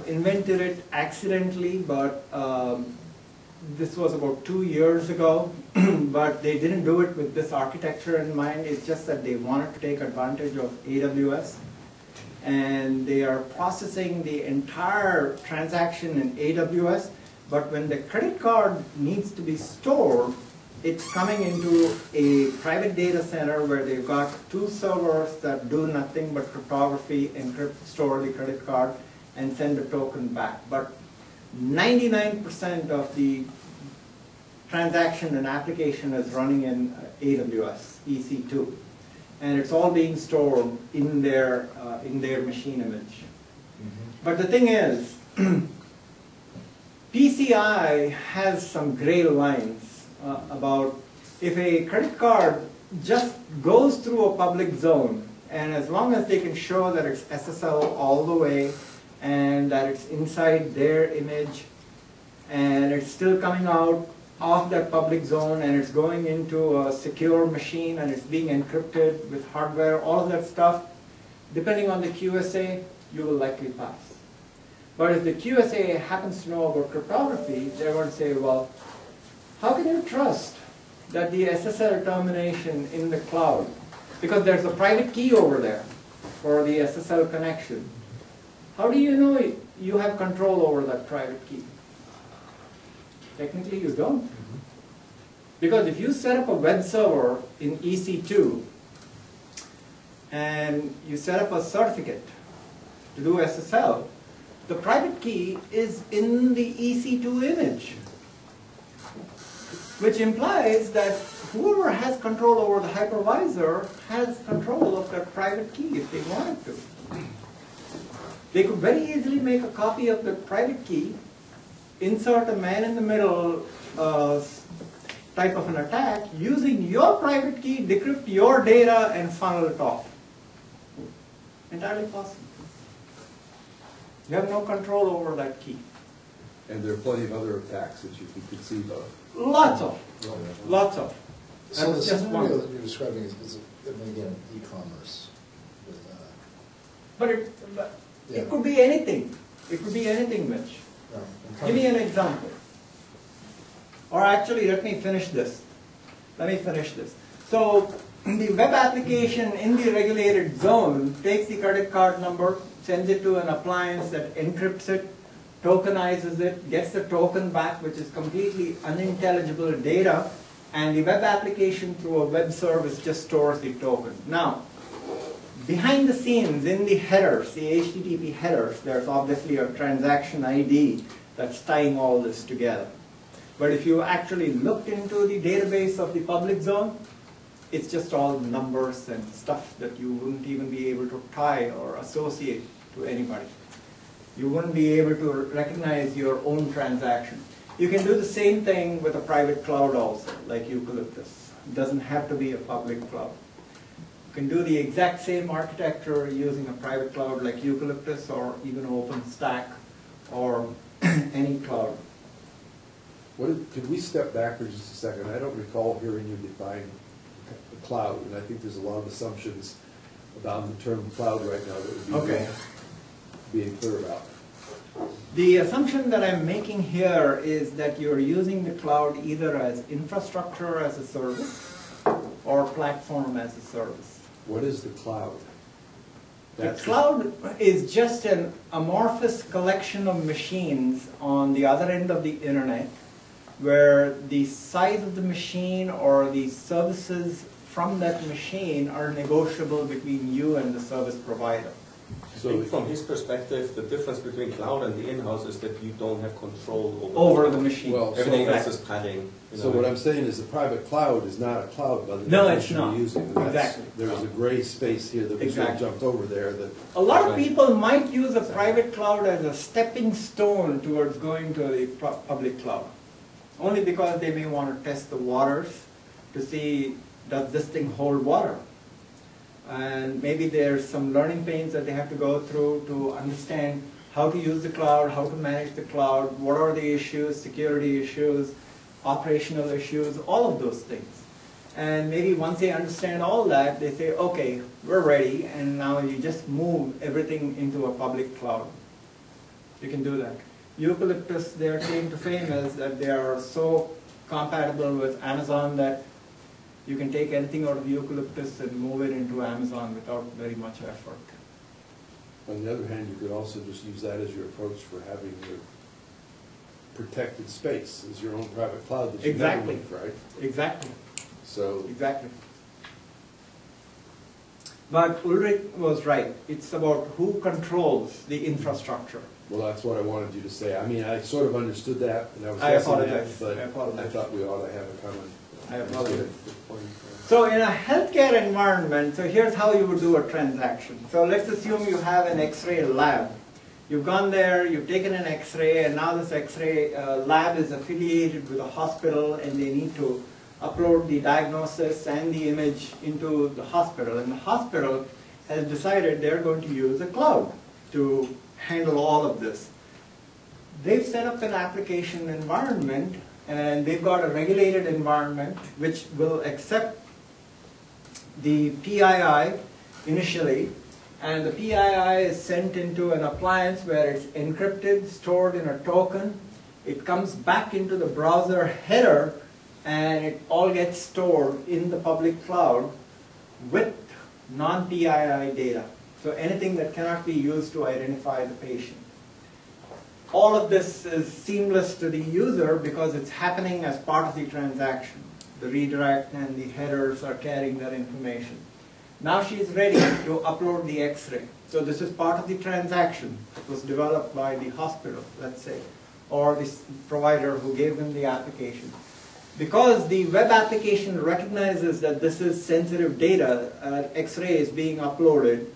have invented it accidentally, but this was about 2 years ago, but they didn't do it with this architecture in mind. It's just that they wanted to take advantage of AWS, and they are processing the entire transaction in AWS, but when the credit card needs to be stored, it's coming into a private data center where they've got 2 servers that do nothing but cryptography, encrypt, store the credit card, and send the token back. But 99% of the transaction and application is running in AWS, EC2. And it's all being stored in their machine image. But the thing is, PCI has some gray lines about if a credit card just goes through a public zone, and as long as they can show that it's SSL all the way, and that it's inside their image, and it's still coming out of that public zone, and it's going into a secure machine, and it's being encrypted with hardware, all of that stuff, depending on the QSA, you will likely pass. But if the QSA happens to know about cryptography, they're going to say, well, how can you trust that the SSL termination in the cloud, because there's a private key over there for the SSL connection, how do you know you have control over that private key? Technically, you don't. Because if you set up a web server in EC2 and you set up a certificate to do SSL, the private key is in the EC2 image, which implies that whoever has control over the hypervisor has control of that private key if they wanted to. They could very easily make a copy of the private key, insert a man-in-the-middle type of an attack, using your private key, decrypt your data, and funnel it off. Entirely possible. You have no control over that key. And there are plenty of other attacks that you can conceive of. Lots of. Lots of. So the just one. scenario that you're describing is again, e-commerce. But it could be anything. It could be anything, Mitch. Give me an example. Or actually, let me finish this. So, the web application in the regulated zone takes the credit card number, sends it to an appliance that encrypts it, tokenizes it, gets the token back, which is completely unintelligible data, and the web application through a web service just stores the token. Now, behind the scenes, in the headers, the HTTP headers, there's obviously a transaction ID that's tying all this together. But if you actually looked into the database of the public zone, it's just all numbers and stuff that you wouldn't even be able to tie or associate to anybody. You wouldn't be able to recognize your own transaction. You can do the same thing with a private cloud also, like Eucalyptus. It doesn't have to be a public cloud. You can do the exact same architecture using a private cloud like Eucalyptus or even OpenStack or any cloud. Could we step back for just a second? I don't recall hearing you define the cloud, and I think there's a lot of assumptions about the term cloud right now that would be worth being clear about. The assumption that I'm making here is that you're using the cloud either as infrastructure as a service or platform as a service. What is the cloud? The cloud is just an amorphous collection of machines on the other end of the internet where the size of the machine or the services from that machine are negotiable between you and the service provider. So I think from his perspective, the difference between cloud and the in-house is that you don't have control over the machine. Well, everything else is padding. So what I'm saying is the private cloud is not a cloud by the definition you're using. Exactly. There's a gray space here that we sort of jumped over there. That a lot of people might use a private cloud as a stepping stone towards going to the public cloud. Only because they may want to test the waters to see, does this thing hold water? And maybe there's some learning pains that they have to go through to understand how to use the cloud, how to manage the cloud, what are the issues, security issues, operational issues, all of those things. And maybe once they understand all that, they say, okay, we're ready, and now you just move everything into a public cloud. You can do that. Eucalyptus, their claim to fame is that they are so compatible with Amazon that you can take anything out of eucalyptus and move it into Amazon without very much effort. On the other hand, you could also just use that as your approach for having your protected space, as your own private cloud that you never Exactly. leave, right? Exactly. So, Exactly. But Ulrich was right. It's about who controls the infrastructure. well, that's what I wanted you to say. I mean, I sort of understood that, and I was I guessing apologize. that, but I apologize. I thought we ought to have a common. I apologize. So in a healthcare environment, so here's how you would do a transaction. So let's assume you have an X-ray lab. You've gone there, you've taken an X-ray, and now this X-ray lab is affiliated with a hospital, and they need to upload the diagnosis and the image into the hospital. And the hospital has decided they're going to use a cloud to handle all of this. They've set up an application environment, and they've got a regulated environment which will accept the PII initially, and the PII is sent into an appliance where it's encrypted, stored in a token. It comes back into the browser header, and it all gets stored in the public cloud with non-PII data. So anything that cannot be used to identify the patient. All of this is seamless to the user because it's happening as part of the transaction. The redirect and the headers are carrying that information. Now she's ready to upload the X-ray. So this is part of the transaction. It was developed by the hospital, let's say, or the provider who gave them the application. Because the web application recognizes that this is sensitive data, X-ray is being uploaded,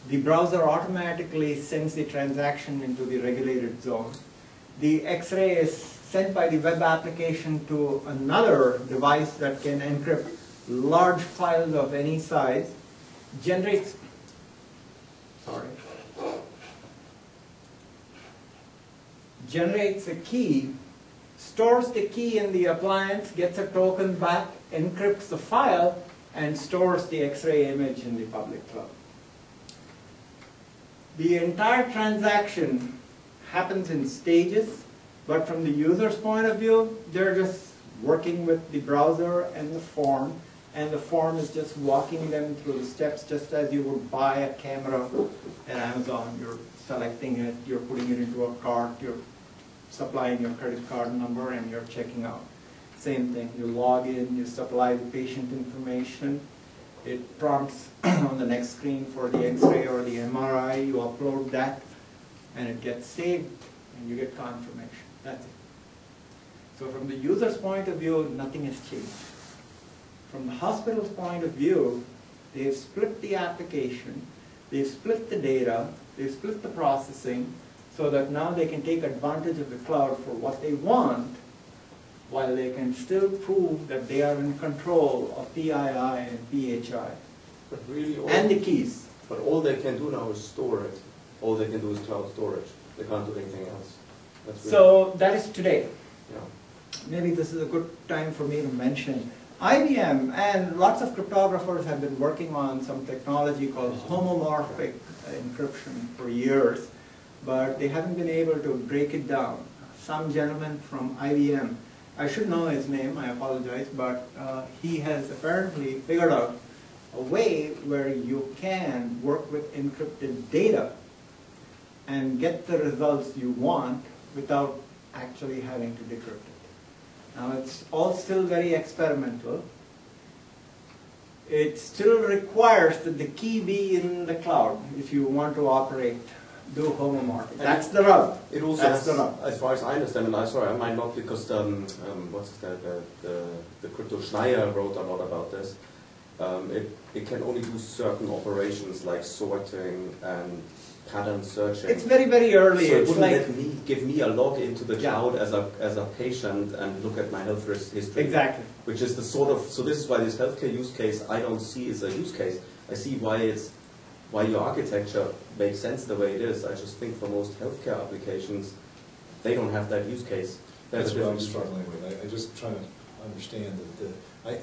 the browser automatically sends the transaction into the regulated zone. The X-ray is sent by the web application to another device that can encrypt large files of any size, generates a key, stores the key in the appliance, gets a token back, encrypts the file, and stores the X-ray image in the public cloud. The entire transaction happens in stages, but from the user's point of view, they're just working with the browser and the form is just walking them through the steps just as you would buy a camera at Amazon. You're selecting it, you're putting it into a cart, you're supplying your credit card number, and you're checking out. Same thing, you log in, you supply the patient information, it prompts on the next screen for the X-ray or the MRI, you upload that, and it gets saved, and you get confirmation. That's it. So from the user's point of view, nothing has changed. From the hospital's point of view, they've split the application, they've split the data, they've split the processing, so that now they can take advantage of the cloud for what they want, while they can still prove that they are in control of PII and PHI. But really And the keys. But all they can do now is store it. All they can do is cloud storage. They can't do anything else. That's really, So that is today. yeah. Maybe this is a good time for me to mention. IBM and lots of cryptographers have been working on some technology called homomorphic encryption for years, but they haven't been able to break it down. Some gentleman from IBM, I should know his name, I apologize, but he has apparently figured out a way where you can work with encrypted data and get the results you want without actually having to decrypt it. Now it's all still very experimental. It still requires that the key be in the cloud if you want to operate, do homomorphic. That's the rub. It also That's has, the rub. as far as I understand, and I'm sorry, I might not, because what's that? The crypto Schneier wrote a lot about this. It can only do certain operations like sorting and pattern searching. It's very, very early. So it It's wouldn't like, let me give me a log into the Yeah. cloud as a patient and look at my health history. exactly. Which is the sort of, so this is why this healthcare use case I don't see as a use case. I see why your architecture makes sense the way it is. I just think for most healthcare applications, they don't have that use case. That's what I'm struggling with. I just trying to understand that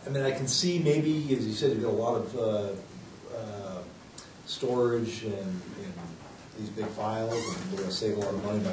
I mean, I can see maybe, as you said, you've got a lot of storage and these big files, and we're gonna save a lot of money by